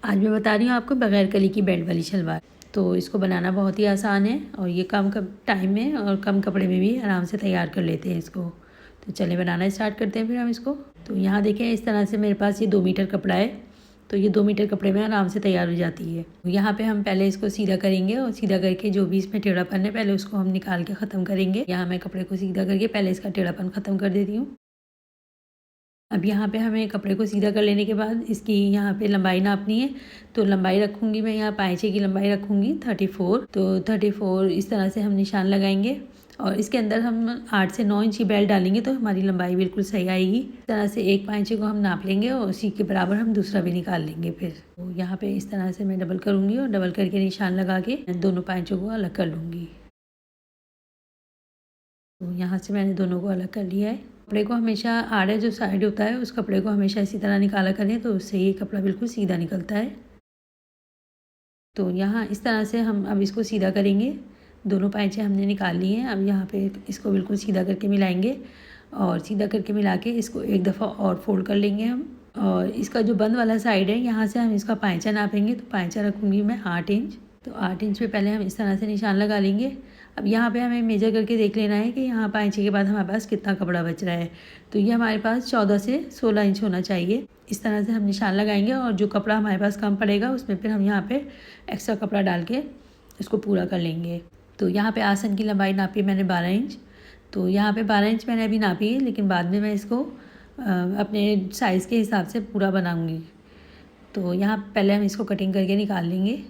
आज मैं बता रही हूँ आपको बगैर कली की बेल्ट वाली शलवार। तो इसको बनाना बहुत ही आसान है और ये कम टाइम में और कम कपड़े में भी आराम से तैयार कर लेते हैं इसको। तो चलिए बनाना स्टार्ट करते हैं फिर हम इसको। तो यहाँ देखें इस तरह से मेरे पास ये 2 मीटर कपड़ा है। तो ये 2 मीटर कपड़े में आराम से तैयार हो जाती है। यहाँ पे हम पहले इसको सीधा करेंगे और सीधा करके जो भी इसमें टेढ़ापन है पहले उसको हम निकाल के ख़त्म करेंगे। यहाँ मैं कपड़े को सीधा करके पहले इसका टेढ़ापन ख़त्म कर देती हूँ। अब यहाँ पे हमें कपड़े को सीधा कर लेने के बाद इसकी यहाँ पे लंबाई नापनी है। तो लंबाई रखूँगी मैं यहाँ पाइचे की लंबाई रखूँगी 34। तो 34 इस तरह से हम निशान लगाएंगे और इसके अंदर हम 8 से 9 इंच की बेल्ट डालेंगे तो हमारी लंबाई बिल्कुल सही आएगी। इस तरह से एक पाइचे को हम नाप लेंगे और उसी के बराबर हम दूसरा भी निकाल लेंगे। फिर तो यहाँ पे इस तरह से मैं डबल करूँगी और डबल करके निशान लगा के दोनों पाइचों को अलग कर लूँगी। तो यहाँ से मैंने दोनों को अलग कर लिया है। कपड़े को हमेशा आड़ा जो साइड होता है उस कपड़े को हमेशा इसी तरह निकाला करें तो उससे ये कपड़ा बिल्कुल सीधा निकलता है। तो यहाँ इस तरह से हम अब इसको सीधा करेंगे। दोनों पाइचे हमने निकाल लिए हैं। अब यहाँ पे इसको बिल्कुल सीधा करके मिलाएंगे और सीधा करके मिला के इसको एक दफ़ा और फोल्ड कर लेंगे हम। और इसका जो बंद वाला साइड है यहाँ से हम इसका पाइचा नापेंगे। तो पाइचा रखूँगी मैं 8 इंच। तो 8 इंच पे पहले हम इस तरह से निशान लगा लेंगे। अब यहाँ पे हमें मेजर करके देख लेना है कि यहाँ पाइचे के बाद हमारे पास कितना कपड़ा बच रहा है। तो ये हमारे पास 14 से 16 इंच होना चाहिए। इस तरह से हम निशान लगाएंगे और जो कपड़ा हमारे पास कम पड़ेगा उसमें फिर हम यहाँ पे एक्स्ट्रा कपड़ा डाल के इसको पूरा कर लेंगे। तो यहाँ पे आसन की लंबाई नापी मैंने 12 इंच। तो यहाँ पे 12 इंच मैंने अभी नापी है, लेकिन बाद में मैं इसको अपने साइज़ के हिसाब से पूरा बनाऊँगी। तो यहाँ पहले हम इसको कटिंग करके निकाल लेंगे।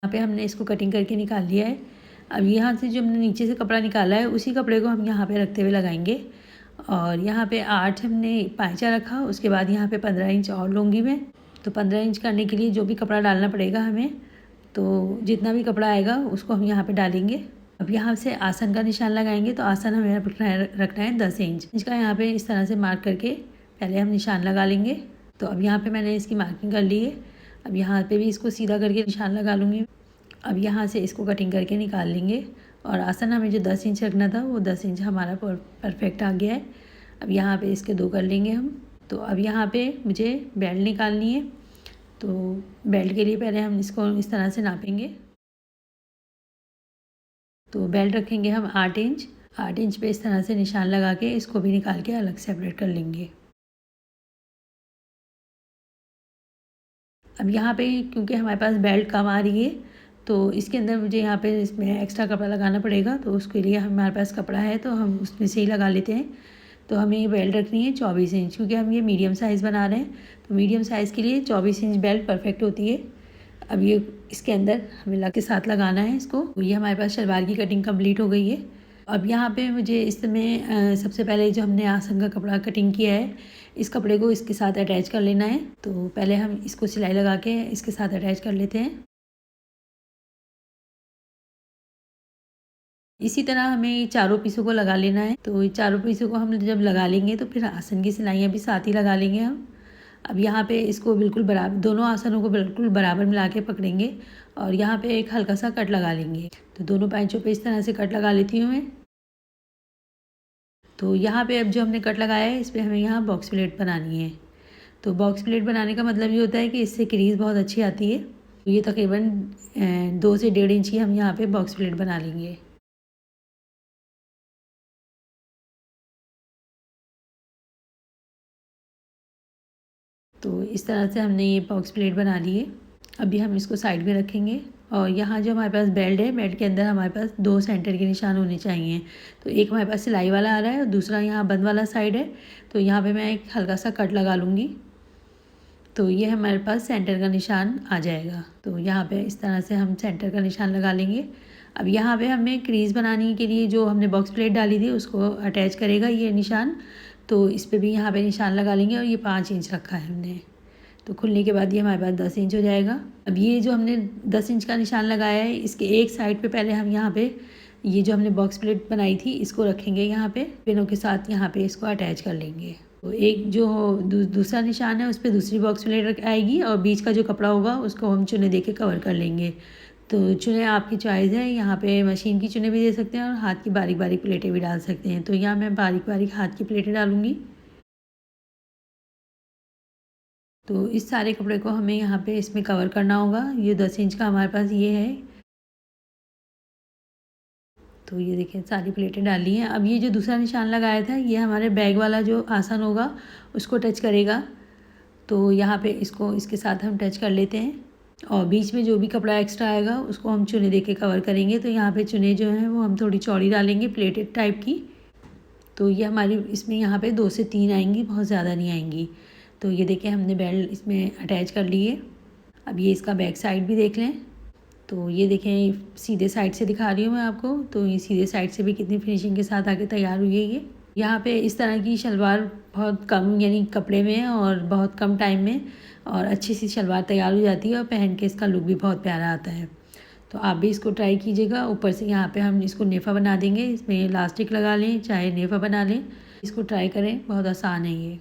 यहाँ पे हमने इसको कटिंग करके निकाल लिया है। अब यहाँ से जो हमने नीचे से कपड़ा निकाला है उसी कपड़े को हम यहाँ पे रखते हुए लगाएंगे। और यहाँ पे 8 हमने पाइचा रखा, उसके बाद यहाँ पे 15 इंच और लूँगी मैं। तो 15 इंच करने के लिए जो भी कपड़ा डालना पड़ेगा हमें, तो जितना भी कपड़ा आएगा उसको हम यहाँ पे डालेंगे। अब यहाँ से आसन का निशान लगाएंगे। तो आसन हमें रखना है 10 इंच। इसका यहाँ पे इस तरह से मार्क करके पहले हम निशान लगा लेंगे। तो अब यहाँ पे मैंने इसकी मार्किंग कर ली है। अब यहाँ पे भी इसको सीधा करके निशान लगा लूँगी। अब यहाँ से इसको कटिंग करके निकाल लेंगे और आसन हमें जो 10 इंच रखना था वो 10 इंच हमारा परफेक्ट आ गया है। अब यहाँ पे इसके 2 कर लेंगे हम। तो अब यहाँ पे मुझे बेल्ट निकालनी है। तो बेल्ट के लिए पहले हम इसको इस तरह से नापेंगे। तो बेल्ट रखेंगे हम 8 इंच। 8 इंच पे इस तरह से निशान लगा के इसको भी निकाल के अलग सेपरेट कर लेंगे। अब यहाँ पे क्योंकि हमारे पास बेल्ट कम आ रही है तो इसके अंदर मुझे यहाँ पे इसमें एक्स्ट्रा कपड़ा लगाना पड़ेगा। तो उसके लिए हमारे पास कपड़ा है तो हम उसमें से ही लगा लेते हैं। तो हमें ये बेल्ट रखनी है 24 इंच, क्योंकि हम ये मीडियम साइज़ बना रहे हैं। तो मीडियम साइज़ के लिए 24 इंच बेल्ट परफेक्ट होती है। अब ये इसके अंदर हमें लग के साथ लगाना है इसको। तो ये हमारे पास शलवार की कटिंग कंप्लीट हो गई है। अब यहाँ पे मुझे इसमें सबसे पहले जो हमने आसन का कपड़ा कटिंग किया है इस कपड़े को इसके साथ अटैच कर लेना है। तो पहले हम इसको सिलाई लगा के इसके साथ अटैच कर लेते हैं। इसी तरह हमें चारों पीसों को लगा लेना है। तो ये चारों पीसों को हम जब लगा लेंगे तो फिर आसन की सिलाइयाँ भी साथ ही लगा लेंगे हम। अब यहाँ पे इसको बिल्कुल बराबर, दोनों आसनों को बिल्कुल बराबर मिला के पकड़ेंगे और यहाँ पे एक हल्का सा कट लगा लेंगे। तो दोनों पैंचों पे इस तरह से कट लगा लेती हूँ मैं। तो यहाँ पे अब जो हमने कट लगाया है इस पर हमें यहाँ बॉक्स प्लेट बनानी है। तो बॉक्स प्लेट बनाने का मतलब ये होता है कि इससे क्रीज बहुत अच्छी आती है। तो ये तकरीबन 2 से 1.5 इंच की हम यहाँ पे बॉक्स प्लेट बना लेंगे। तो इस तरह से हमने ये बॉक्स प्लेट बना ली है। अभी हम इसको साइड में रखेंगे और यहाँ जो हमारे पास बेल्ट है, बेल्ट के अंदर हमारे पास 2 सेंटर के निशान होने चाहिए। तो एक हमारे पास सिलाई वाला आ रहा है और दूसरा यहाँ बंद वाला साइड है। तो यहाँ पे मैं एक हल्का सा कट लगा लूँगी। तो ये हमारे पास सेंटर का निशान आ जाएगा। तो यहाँ पे इस तरह से हम सेंटर का निशान लगा लेंगे। अब यहाँ पे हमें क्रीज़ बनाने के लिए जो हमने बॉक्स प्लेट डाली थी उसको अटैच करेगा ये निशान। तो इस पे भी यहाँ पे निशान लगा लेंगे और ये 5 इंच रखा है हमने। तो खुलने के बाद ये हमारे पास 10 इंच हो जाएगा। अब ये जो हमने 10 इंच का निशान लगाया है इसके एक साइड पे पहले हम यहाँ पे ये जो हमने बॉक्स प्लेट बनाई थी इसको रखेंगे, यहाँ पे पिनों के साथ यहाँ पे इसको अटैच कर लेंगे। तो एक जो दूसरा निशान है उस पर दूसरी बॉक्स प्लेट आएगी और बीच का जो कपड़ा होगा उसको हम चुने दे के कवर कर लेंगे। तो चुने आपकी चॉइस है, यहाँ पे मशीन की चुने भी दे सकते हैं और हाथ की बारीक बारीक प्लेटें भी डाल सकते हैं। तो यहाँ मैं बारीक बारीक हाथ की प्लेटें डालूँगी। तो इस सारे कपड़े को हमें यहाँ पे इसमें कवर करना होगा। ये 10 इंच का हमारे पास ये है। तो ये देखिए सारी प्लेटें डाली हैं। अब ये जो दूसरा निशान लगाया था ये हमारे बैग वाला जो आसन होगा उसको टच करेगा। तो यहाँ पे इसको इसके साथ हम टच कर लेते हैं और बीच में जो भी कपड़ा एक्स्ट्रा आएगा उसको हम चुने दे के कवर करेंगे। तो यहाँ पे चुने जो हैं वो हम थोड़ी चौड़ी डालेंगे, प्लेटेड टाइप की। तो ये हमारी इसमें यहाँ पे 2 से 3 आएंगी, बहुत ज़्यादा नहीं आएंगी। तो ये देखिए हमने बेल्ट इसमें अटैच कर ली है। अब ये इसका बैक साइड भी देख लें। तो ये देखें सीधे साइड से दिखा रही हूँ मैं आपको। तो ये सीधे साइड से भी कितनी फिनिशिंग के साथ आके तैयार हुई है ये। यहाँ पे इस तरह की शलवार बहुत कम यानी कपड़े में और बहुत कम टाइम में और अच्छी सी शलवार तैयार हो जाती है और पहन के इसका लुक भी बहुत प्यारा आता है। तो आप भी इसको ट्राई कीजिएगा। ऊपर से यहाँ पे हम इसको नेफ़ा बना देंगे, इसमें इलास्टिक लगा लें चाहे नेफ़ा बना लें। इसको ट्राई करें, बहुत आसान है ये।